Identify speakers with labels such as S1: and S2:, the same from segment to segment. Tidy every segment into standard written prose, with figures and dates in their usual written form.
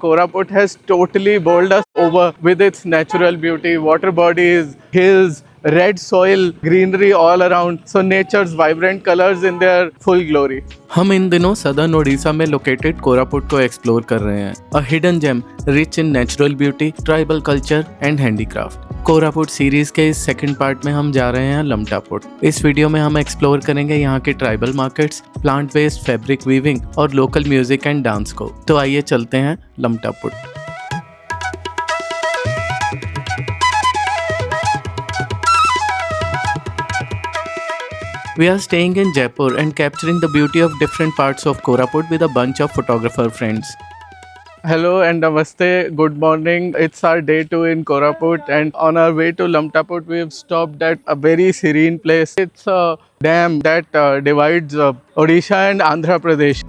S1: Koraput has totally bowled us over with its natural beauty, water bodies, hills, red soil, greenery all around. So nature's vibrant colors in their full glory.
S2: हम इन दिनों southern Odisha में located Koraput को explore कर रहे हैं, a hidden gem rich in natural beauty, tribal culture and handicraft. Koraput series के इस second part में हम जा रहे हैं लमटापुट। इस वीडियो में हम एक्सप्लोर करेंगे यहाँ के tribal markets, plant based fabric weaving और लोकल म्यूजिक एंड डांस को। तो आइए चलते हैं लमटापुट। We are staying in Jaipur and capturing the beauty of different parts of Koraput with a bunch of photographer friends.
S1: Hello and namaste. Good morning. It's our day 2 in Koraput, and on our way to Lamtaput, we've stopped at a very serene place. It's a dam that divides Odisha and Andhra Pradesh.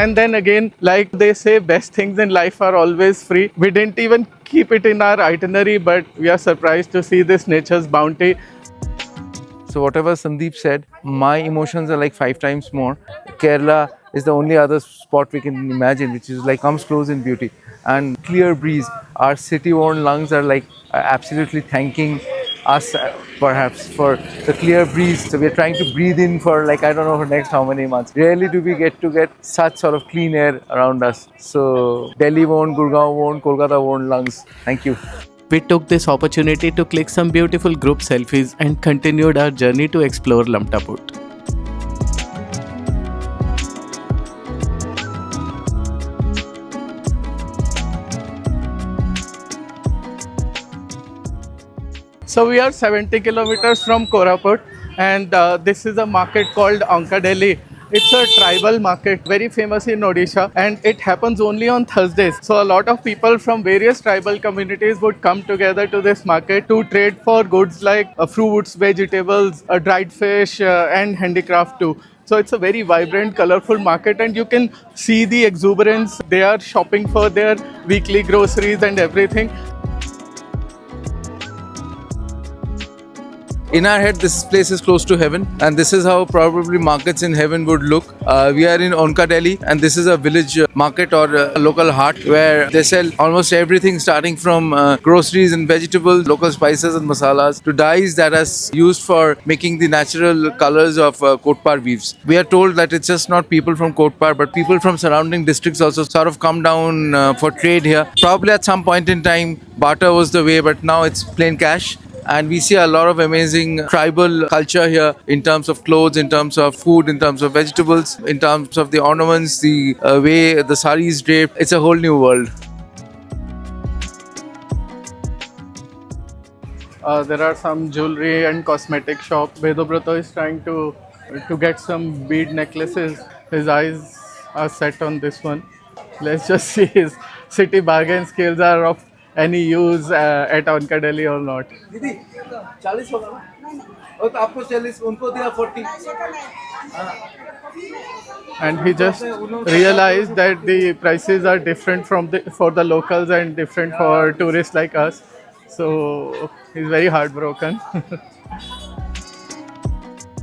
S1: And then again, like they say, best things in life are always free. We didn't even keep it in our itinerary, but we are surprised to see this nature's bounty.
S3: So whatever Sandeep said, my emotions are like 5 times more. Kerala is the only other spot we can imagine which is like comes close in beauty. And clear breeze, our city-worn lungs are like absolutely thanking us perhaps for the clear breeze. So we are trying to breathe in for like I don't know for next how many months. Rarely do we get such sort of clean air around us. So Delhi-worn, Gurgaon-worn, Kolkata-worn lungs. Thank you.
S2: We took this opportunity to click some beautiful group selfies and continued our journey to explore Lamtaput.
S1: So we are 70 kilometers from Koraput, and this is a market called Onkadeli. It's a tribal market, very famous in Odisha, and it happens only on Thursdays. So a lot of people from various tribal communities would come together to this market to trade for goods like fruits, vegetables, dried fish, and handicraft too. So it's a very vibrant, colorful market, and you can see the exuberance. They are shopping for their weekly groceries and everything.
S3: In our head, this place is close to heaven, and this is how probably markets in heaven would look. We are in Onkadeli, and this is a village market or a local hut where they sell almost everything starting from groceries and vegetables, local spices and masalas, to dyes that are used for making the natural colors of Kotpar weaves. We are told that it's just not people from Kotpar, but people from surrounding districts also sort of come down for trade here. Probably at some point in time, barter was the way, but now it's plain cash. And we see a lot of amazing tribal culture here in terms of clothes, in terms of food, in terms of vegetables, in terms of the ornaments, the way the sari is draped. It's a whole new world.
S1: There are some jewelry and cosmetic shop. Vedobrato is trying to get some bead necklaces. His eyes are set on this one. Let's just see his city bargain skills are of any use at Onkadeli or not.
S3: दीदी 40 होगा ना? और तो आपको 40 उनको दिया 40.
S1: And he just realized that the prices are different for the locals and different for tourists like us. So he's very heartbroken.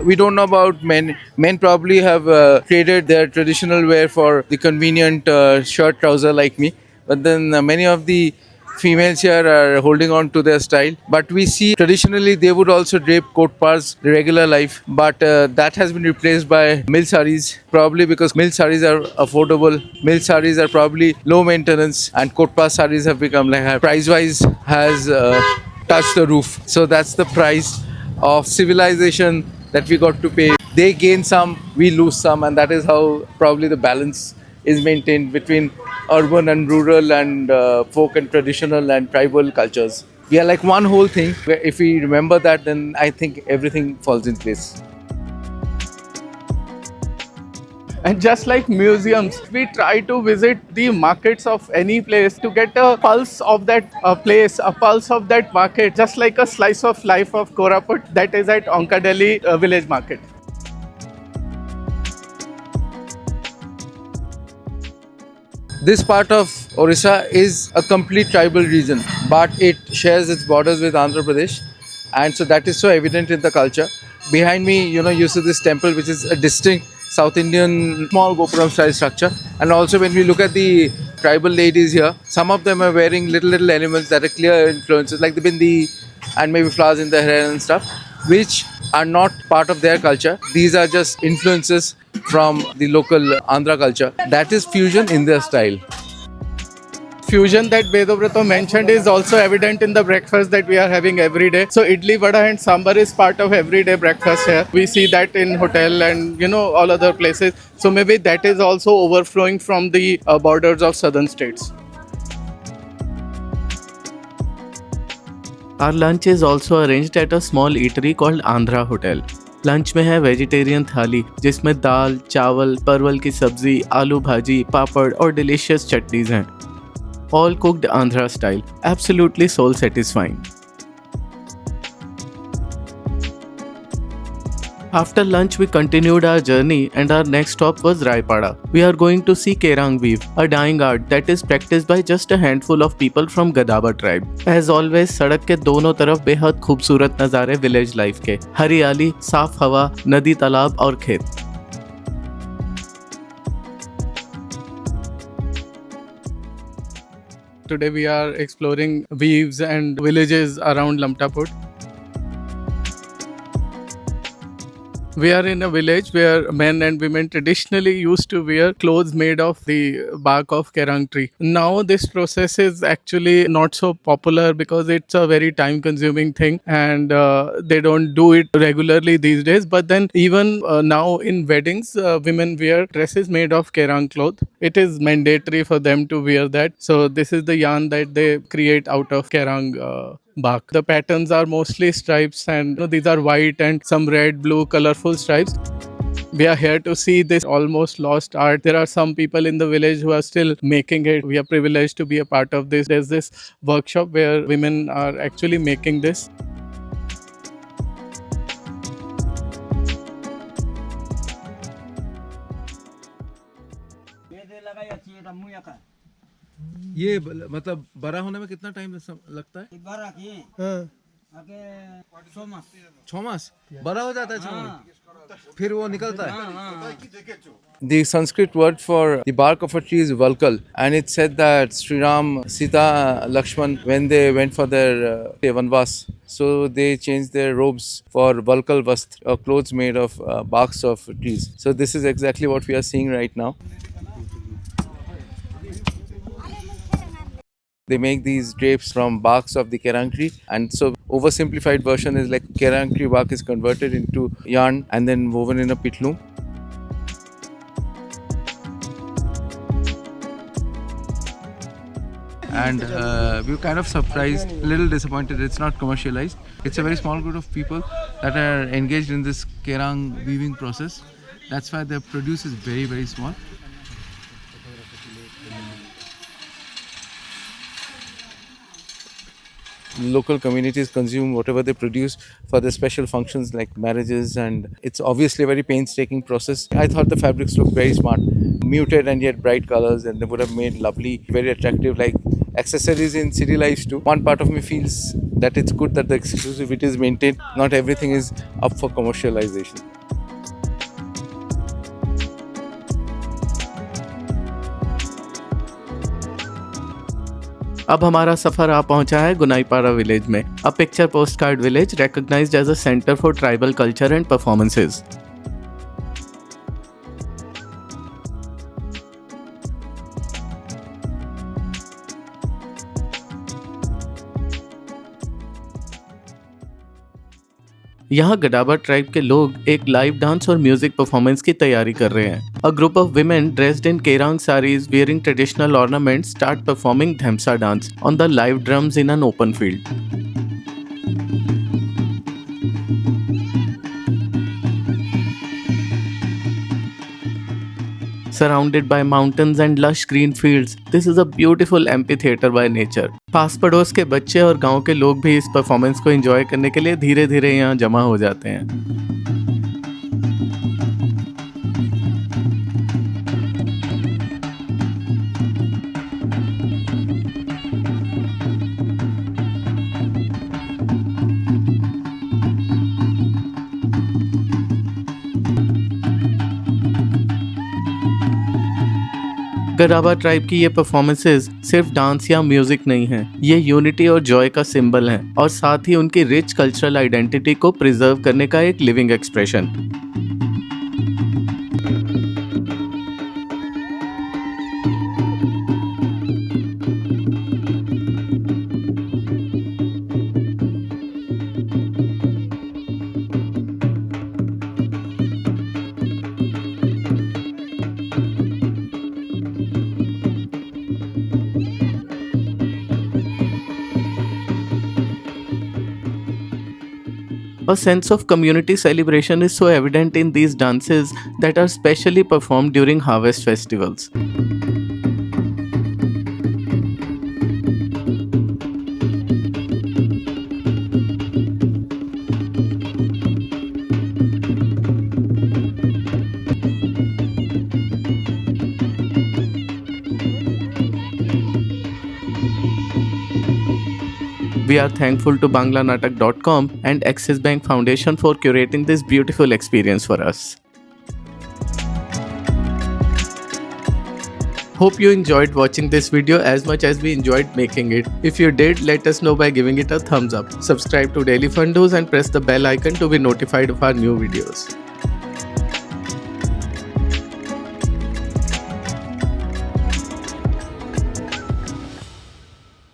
S3: We don't know about men. Men probably have traded their traditional wear for the convenient shirt trouser like me. But then many of the females here are holding on to their style. But we see traditionally they would also drape Kotpars regular life. But that has been replaced by mill saris. Probably because mill saris are affordable. Mill saris are probably low maintenance. And Kotpar saris have become like price wise has touched the roof. So that's the price of civilization that we got to pay. They gain some, we lose some, and that is how probably the balance is maintained between urban and rural and folk and traditional and tribal cultures. We are like one whole thing. Where if we remember that, then I think everything falls in place.
S1: And just like museums, we try to visit the markets of any place to get a pulse of that place, a pulse of that market, just like a slice of life of Koraput that is at Onkadeli village market.
S3: This part of Orissa is a complete tribal region, but it shares its borders with Andhra Pradesh, and so that is so evident in the culture. Behind me, you see this temple, which is a distinct South Indian small Gopuram style structure. And also when we look at the tribal ladies here, some of them are wearing little elements that are clear influences like the bindi and maybe flowers in their hair and stuff, which are not part of their culture. These are just influences from the local Andhra culture. That is fusion in their style.
S1: Fusion that Vedobrato mentioned is also evident in the breakfast that we are having every day. So idli, vada and sambar is part of everyday breakfast here. We see that in hotel and all other places. So maybe that is also overflowing from the borders of southern states.
S2: Our lunch is also arranged at a small eatery called Andhra Hotel. Lunch में है vegetarian थाली जिसमें दाल, चावल, परवल की सब्जी, आलू भाजी, पापड़ और डिलीशियस चटनीज हैं. All cooked Andhra style, absolutely soul satisfying. After lunch, we continued our journey and our next stop was Raipada. We are going to see Kerang weave, a dyeing art that is practiced by just a handful of people from Gadaba tribe. As always, सड़क के दोनों तरफ बेहद खूबसूरत नज़ारे village life के, हरियाली, साफ हवा, नदी, तालाब और खेत.
S1: Today we are exploring weaves and villages around Lamtapur. We are in a village where men and women traditionally used to wear clothes made of the bark of kerang tree. Now this process is actually not so popular because it's a very time consuming thing and they don't do it regularly these days. But then even now in weddings, women wear dresses made of kerang cloth. It is mandatory for them to wear that. So this is the yarn that they create out of kerang bark. The patterns are mostly stripes and these are white and some red, blue, colorful stripes. We are here to see this almost lost art. There are some people in the village who are still making it. We are privileged to be a part of this. There's this workshop where women are actually making this.
S3: ये मतलब बड़ा होने में कितना time लगता है?
S4: आगे 6 मास
S3: 6 मास बड़ा हो जाता है 6 मास फिर वो निकलता है. The Sanskrit word for the bark of a tree is Valkal, and it said that Sri Ram, Sita, Lakshman, when they went for their Vanvas, so they changed their robes for Valkal Vastra, or clothes made of barks of trees. So this is exactly what we are seeing right now. They make these drapes from barks of the kerang tree, and so oversimplified version is like kerang tree bark is converted into yarn and then woven in a pitloom. And we were kind of surprised, a little disappointed it's not commercialized. It's a very small group of people that are engaged in this kerang weaving process. That's why the produce is very, very small. Local communities consume whatever they produce for the special functions like marriages, and it's obviously a very painstaking process. I thought the fabrics looked very smart, muted and yet bright colors, and they would have made lovely, very attractive like accessories in city life too. One part of me feels that it's good that the exclusivity is maintained. Not everything is up for commercialization.
S2: अब हमारा सफर आ पहुंचा है गुनाईपाड़ा village में, a picture post card village recognized as a center for tribal culture and performances. यहाँ गडाबा tribe के लोग एक live dance और म्यूजिक परफॉर्मेंस की तैयारी कर रहे हैं. A group of women dressed in Kerang saris wearing traditional ornaments start performing Dhemsa dance on the live drums in an open field. Surrounded by mountains and lush green fields, this is a beautiful amphitheater by nature. पास पड़ोस के बच्चे और गांव के लोग भी इस performance को एंजॉय करने के लिए धीरे धीरे यहाँ जमा हो जाते हैं. कराबा ट्राइब की ये परफॉर्मेंसेस सिर्फ डांस या म्यूजिक नहीं है, ये यूनिटी और जॉय का सिंबल है और साथ ही उनकी रिच कल्चरल आइडेंटिटी को प्रिजर्व करने का एक living expression. A sense of community celebration is so evident in these dances that are specially performed during harvest festivals. We are thankful to banglanatak.com and Axis Bank Foundation for curating this beautiful experience for us. Hope you enjoyed watching this video as much as we enjoyed making it. If you did, let us know by giving it a thumbs up. Subscribe to Daily Fundos and press the bell icon to be notified of our new videos.